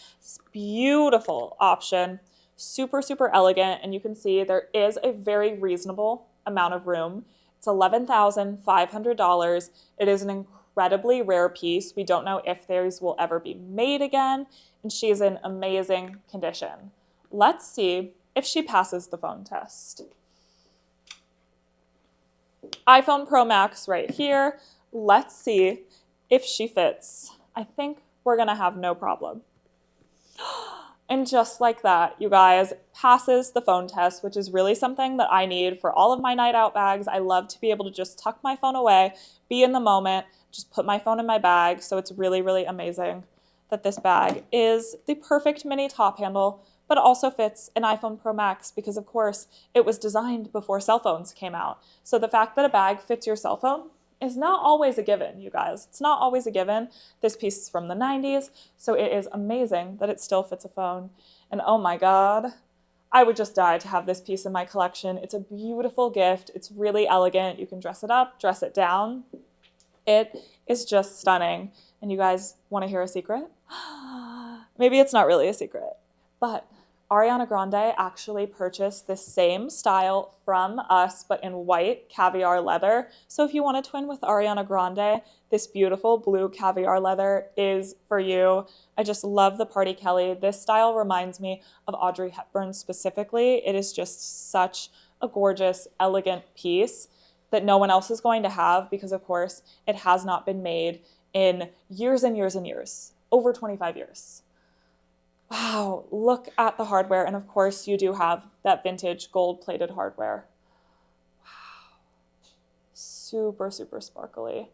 beautiful option. Super, super elegant, and you can see there is a very reasonable amount of room. It's $11,500. It is an incredibly rare piece. We don't know if these will ever be made again, and she's in amazing condition. Let's see if she passes the phone test. iPhone Pro Max right here. Let's see if she fits. I think we're gonna have no problem. And just like that, you guys, passes the phone test, which is really something that I need for all of my night out bags. I love to be able to just tuck my phone away, be in the moment, just put my phone in my bag. So it's really, really amazing that this bag is the perfect mini top handle, but also fits an iPhone Pro Max because, of course, it was designed before cell phones came out. So the fact that a bag fits your cell phone is not always a given, you guys. It's not always a given. This piece is from the 90s, so it is amazing that it still fits a phone. And oh my God, I would just die to have this piece in my collection. It's a beautiful gift. It's really elegant. You can dress it up, dress it down. It is just stunning. And you guys want to hear a secret? Maybe it's not really a secret, but Ariana Grande actually purchased this same style from us, but in white caviar leather. So if you want to twin with Ariana Grande, this beautiful blue caviar leather is for you. I just love the Party Kelly. This style reminds me of Audrey Hepburn specifically. It is just such a gorgeous, elegant piece that no one else is going to have because, of course, it has not been made in years and years and years, over 25 years. Wow, look at the hardware. And of course, you do have that vintage gold-plated hardware. Wow, super, super sparkly.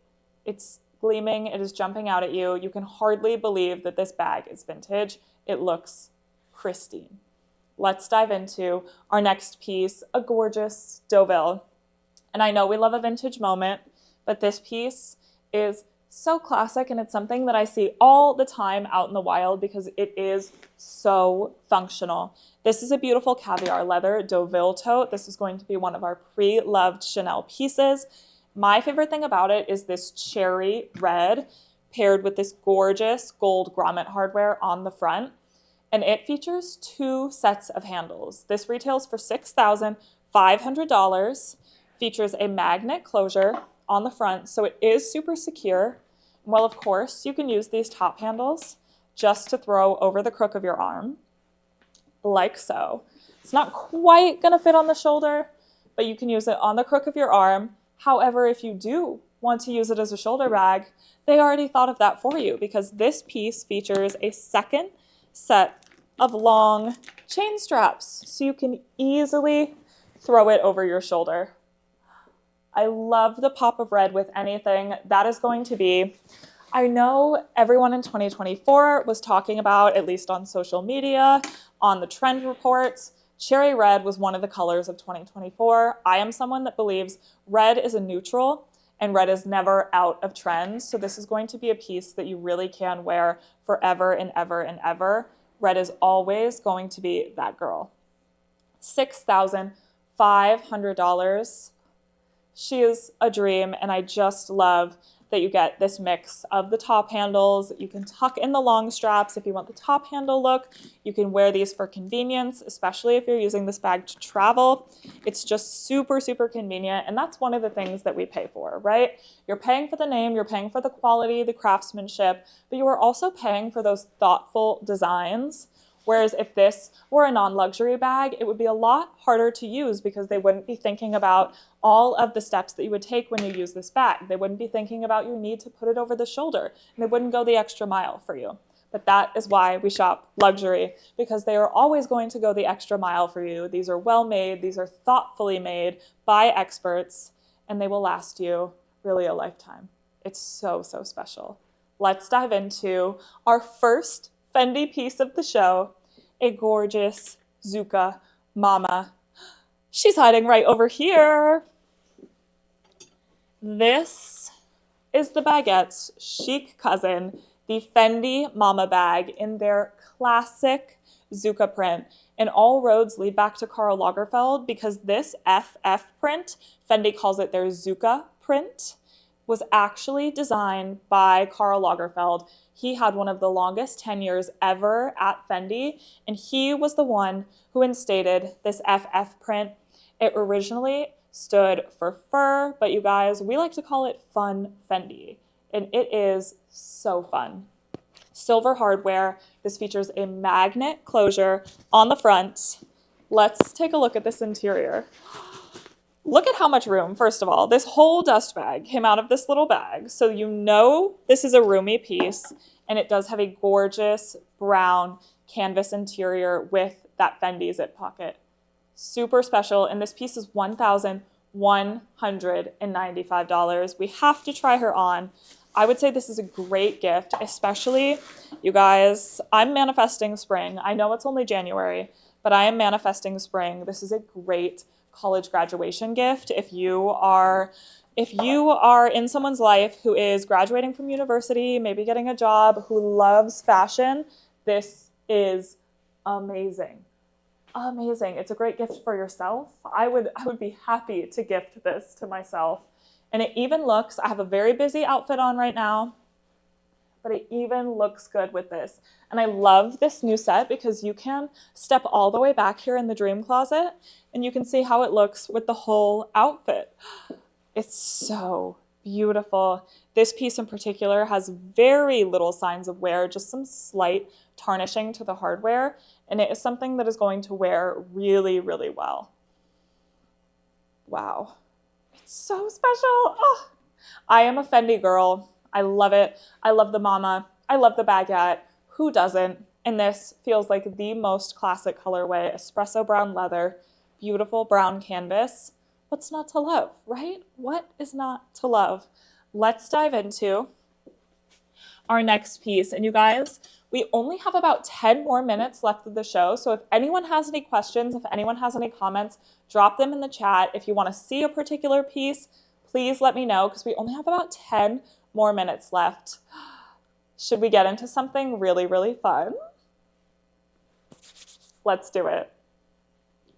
It's gleaming. It is jumping out at you. You can hardly believe that this bag is vintage. It looks pristine. Let's dive into our next piece, a gorgeous Deauville. And I know we love a vintage moment, but this piece is so classic, and it's something that I see all the time out in the wild because it is so functional. This is a beautiful caviar leather Deauville tote. This is going to be one of our pre-loved Chanel pieces. My favorite thing about it is this cherry red paired with this gorgeous gold grommet hardware on the front. And it features 2 sets of handles. This retails for $6,500, features a magnet closure on the front, so it is super secure. Well, of course, you can use these top handles just to throw over the crook of your arm, like so. It's not quite gonna fit on the shoulder, but you can use it on the crook of your arm. However, if you do want to use it as a shoulder bag, they already thought of that for you because this piece features a second set of long chain straps, so you can easily throw it over your shoulder. I love the pop of red with anything. That is going to be, I know everyone in 2024 was talking about, at least on social media, on the trend reports, cherry red was one of the colors of 2024. I am someone that believes red is a neutral and red is never out of trend. So this is going to be a piece that you really can wear forever and ever and ever. Red is always going to be that girl. $6,500. She is a dream, and I just love that you get this mix of the top handles. You can tuck in the long straps if you want the top handle look. You can wear these for convenience, especially if you're using this bag to travel. It's just super, super convenient, and that's one of the things that we pay for, right? You're paying for the name, you're paying for the quality, the craftsmanship, but you are also paying for those thoughtful designs. Whereas if this were a non-luxury bag, it would be a lot harder to use because they wouldn't be thinking about all of the steps that you would take when you use this bag. They wouldn't be thinking about your need to put it over the shoulder, and they wouldn't go the extra mile for you. But that is why we shop luxury, because they are always going to go the extra mile for you. These are well made, these are thoughtfully made by experts, and they will last you really a lifetime. It's so, so special. Let's dive into our first Fendi piece of the show, a gorgeous Zucca Mama. She's hiding right over here. This is the baguette's chic cousin, the Fendi Mama bag in their classic Zucca print. And all roads lead back to Karl Lagerfeld because this FF print, Fendi calls it their Zucca print, was actually designed by Karl Lagerfeld. He had one of the longest tenures ever at Fendi, and he was the one who instated this FF print. It originally stood for fur, but you guys, we like to call it Fun Fendi, and it is so fun. Silver hardware. This features a magnet closure on the front. Let's take a look at this interior. Look at how much room, first of all. This whole dust bag came out of this little bag. So you know this is a roomy piece, and it does have a gorgeous brown canvas interior with that Fendi zip pocket. Super special, and this piece is $1,195. We have to try her on. I would say this is a great gift, especially, you guys, I'm manifesting spring. I know it's only January, but I am manifesting spring. This is a great college graduation gift. If you are in someone's life who is graduating from university, maybe getting a job, who loves fashion, this is amazing. Amazing. It's a great gift for yourself. I would be happy to gift this to myself. And it even looks, I have a very busy outfit on right now, but it even looks good with this. And I love this new set because you can step all the way back here in the dream closet and you can see how it looks with the whole outfit. It's so beautiful. This piece in particular has very little signs of wear, just some slight tarnishing to the hardware, and it is something that is going to wear really, really well. Wow. It's so special. Oh, I am a Fendi girl. I love it. I love the mama. I love the baguette. Who doesn't? And this feels like the most classic colorway. Espresso brown leather, beautiful brown canvas. What's not to love, right? What is not to love? Let's dive into our next piece. And you guys, we only have about 10 more minutes left of the show. So if anyone has any questions, if anyone has any comments, drop them in the chat. If you want to see a particular piece, please let me know because we only have about 10 more minutes left. Should we get into something really, really fun? Let's do it.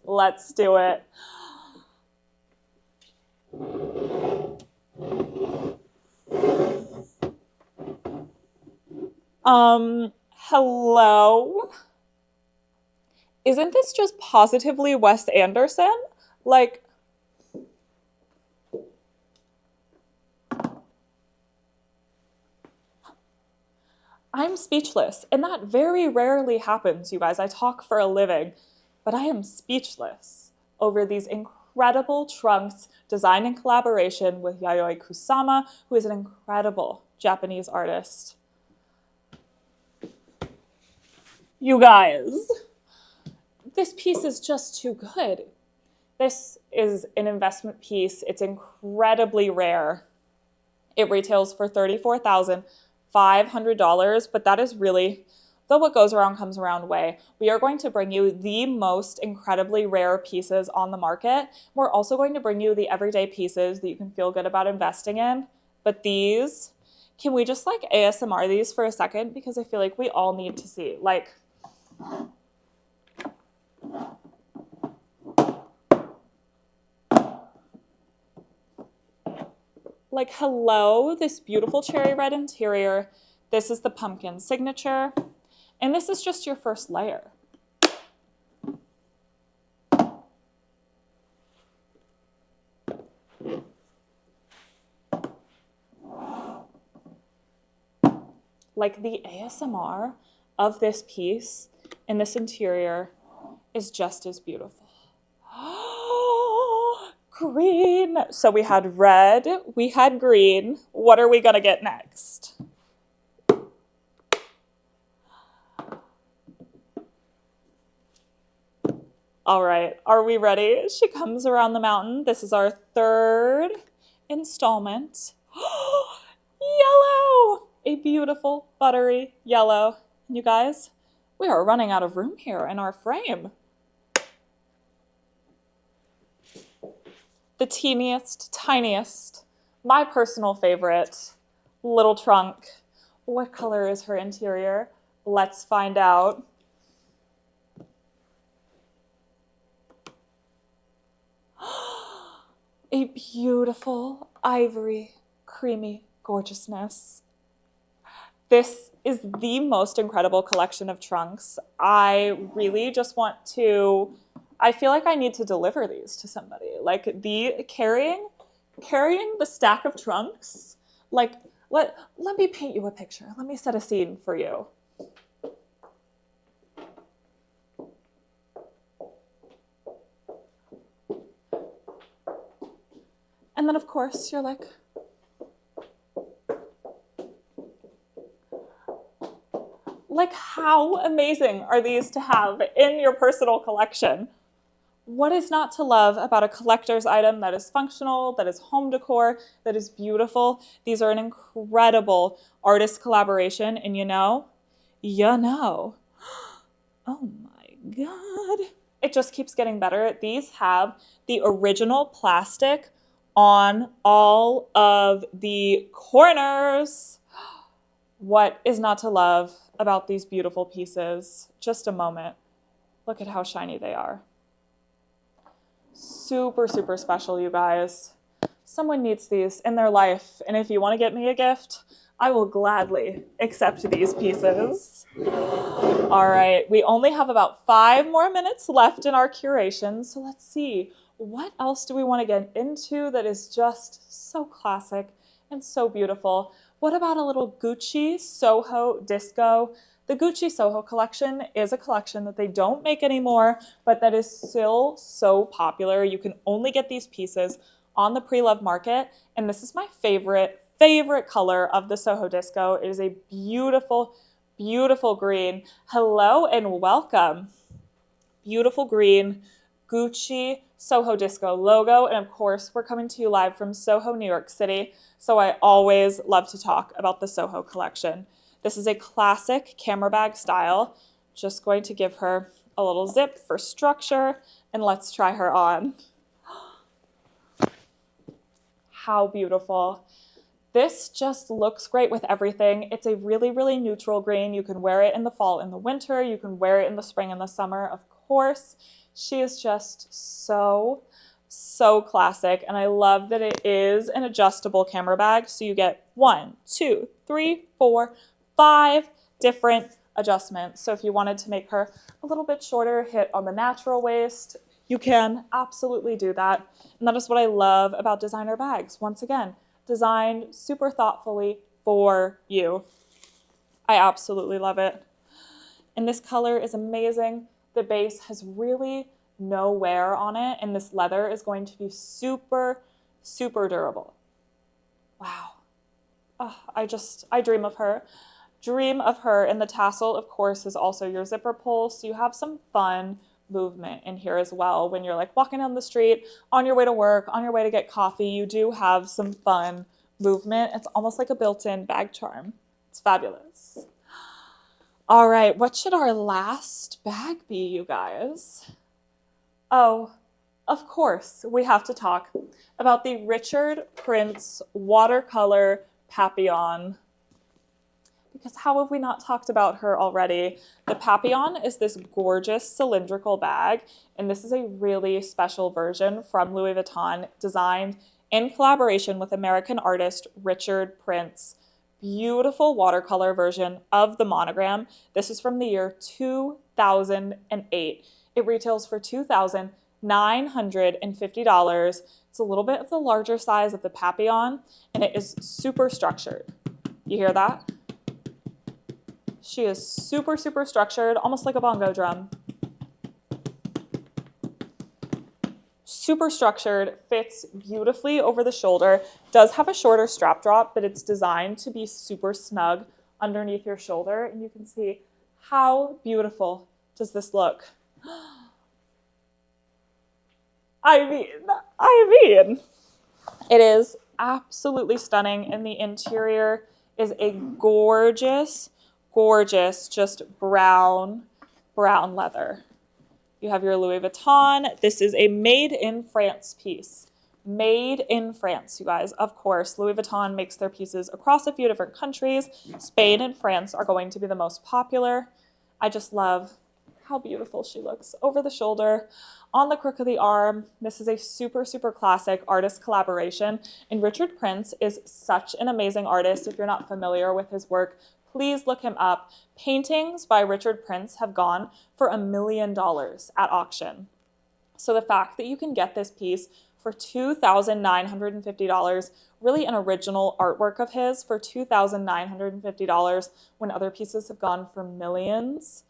Let's do it. Hello? Isn't this just positively Wes Anderson? Like, I'm speechless, and that very rarely happens, you guys. I talk for a living, but I am speechless over these incredible trunks designed in collaboration with Yayoi Kusama, who is an incredible Japanese artist. You guys, this piece is just too good. This is an investment piece. It's incredibly rare. It retails for $34,500, but that is really the what goes around comes around way. We are going to bring you the most incredibly rare pieces on the market. We're also going to bring you the everyday pieces that you can feel good about investing in. But these, can we just like ASMR these for a second? Because I feel like we all need to see. Like, hello, this beautiful cherry red interior. This is the pumpkin signature. And this is just your first layer. Like, the ASMR of this piece and this interior is just as beautiful. Green. So we had red, we had green. What are we gonna get next? All right, are we ready? She comes around the mountain. This is our third installment. Yellow, a beautiful buttery yellow. And you guys, we are running out of room here in our frame. The teeniest, tiniest, my personal favorite, little trunk. What color is her interior? Let's find out. A beautiful ivory, creamy gorgeousness. This is the most incredible collection of trunks. I really just want to, I feel like I need to deliver these to somebody. Like the carrying the stack of trunks. Like let me paint you a picture. Let me set a scene for you. And then of course you're like how amazing are these to have in your personal collection? What is not to love about a collector's item that is functional, that is home decor, that is beautiful? These are an incredible artist collaboration, and you know, oh my God. It just keeps getting better. These have the original plastic on all of the corners. What is not to love about these beautiful pieces? Just a moment. Look at how shiny they are. Super, super special, you guys. Someone needs these in their life, and if you want to get me a gift, I will gladly accept these pieces. All right, we only have about 5 more minutes left in our curation, so let's see. What else do we want to get into that is just so classic and so beautiful? What about a little Gucci Soho disco? The Gucci Soho collection is a collection that they don't make anymore, but that is still so popular. You can only get these pieces on the pre-loved market, and this is my favorite color of the Soho disco. It is a beautiful, beautiful green. Hello and welcome. Beautiful green Gucci Soho disco logo, and of course we're coming to you live from Soho, New York City, so I always love to talk about the Soho collection. This is a classic camera bag style. Just going to give her a little zip for structure, and let's try her on. How beautiful. This just looks great with everything. It's a really, really neutral green. You can wear it in the fall and the winter. You can wear it in the spring and the summer, of course. She is just so, so classic. And I love that it is an adjustable camera bag. So you get 1, 2, 3, 4, 5 different adjustments. So if you wanted to make her a little bit shorter, hit on the natural waist, you can absolutely do that. And that is what I love about designer bags. Once again, designed super thoughtfully for you. I absolutely love it. And this color is amazing. The base has really no wear on it, and this leather is going to be super, super durable. Wow. Oh, I dream of her. Dream of her. And the tassel, of course, is also your zipper pull, so you have some fun movement in here as well. When you're like walking down the street, on your way to work, on your way to get coffee, you do have some fun movement. It's almost like a built-in bag charm. It's fabulous. All right, what should our last bag be, you guys? Oh, of course, we have to talk about the Richard Prince watercolor Papillon. Because how have we not talked about her already? The Papillon is this gorgeous cylindrical bag, and this is a really special version from Louis Vuitton, designed in collaboration with American artist Richard Prince. Beautiful watercolor version of the monogram. This is from the year 2008. It retails for $2,950. It's a little bit of the larger size of the Papillon, and it is super structured. You hear that? She is super, super structured, almost like a bongo drum. Super structured, fits beautifully over the shoulder, does have a shorter strap drop, but it's designed to be super snug underneath your shoulder. And you can see how beautiful does this look. I mean, it is absolutely stunning, and the interior is a gorgeous, just brown leather. You have your Louis Vuitton. This is a made in France piece. Made in France, you guys. Of course, Louis Vuitton makes their pieces across a few different countries. Spain and France are going to be the most popular. I just love how beautiful she looks over the shoulder, on the crook of the arm. This is a super, super classic artist collaboration. And Richard Prince is such an amazing artist. If you're not familiar with his work, please look him up. Paintings by Richard Prince have gone for $1 million at auction. So the fact that you can get this piece for $2,950, really an original artwork of his for $2,950 when other pieces have gone for millions.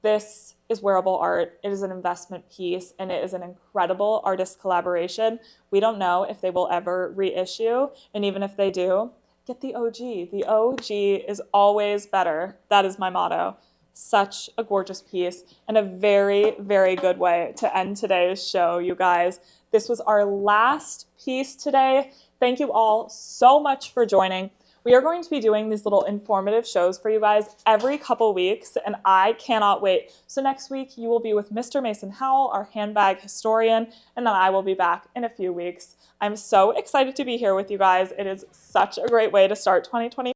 This is wearable art. It is an investment piece, and it is an incredible artist collaboration. We don't know if they will ever reissue, and even if they do, get the OG. The OG is always better. That is my motto. Such a gorgeous piece, and a very, very good way to end today's show, you guys. This was our last piece today. Thank you all so much for joining. We are going to be doing these little informative shows for you guys every couple weeks, and I cannot wait. So next week, you will be with Mr. Mason Howell, our handbag historian, and then I will be back in a few weeks. I'm so excited to be here with you guys. It is such a great way to start 2020.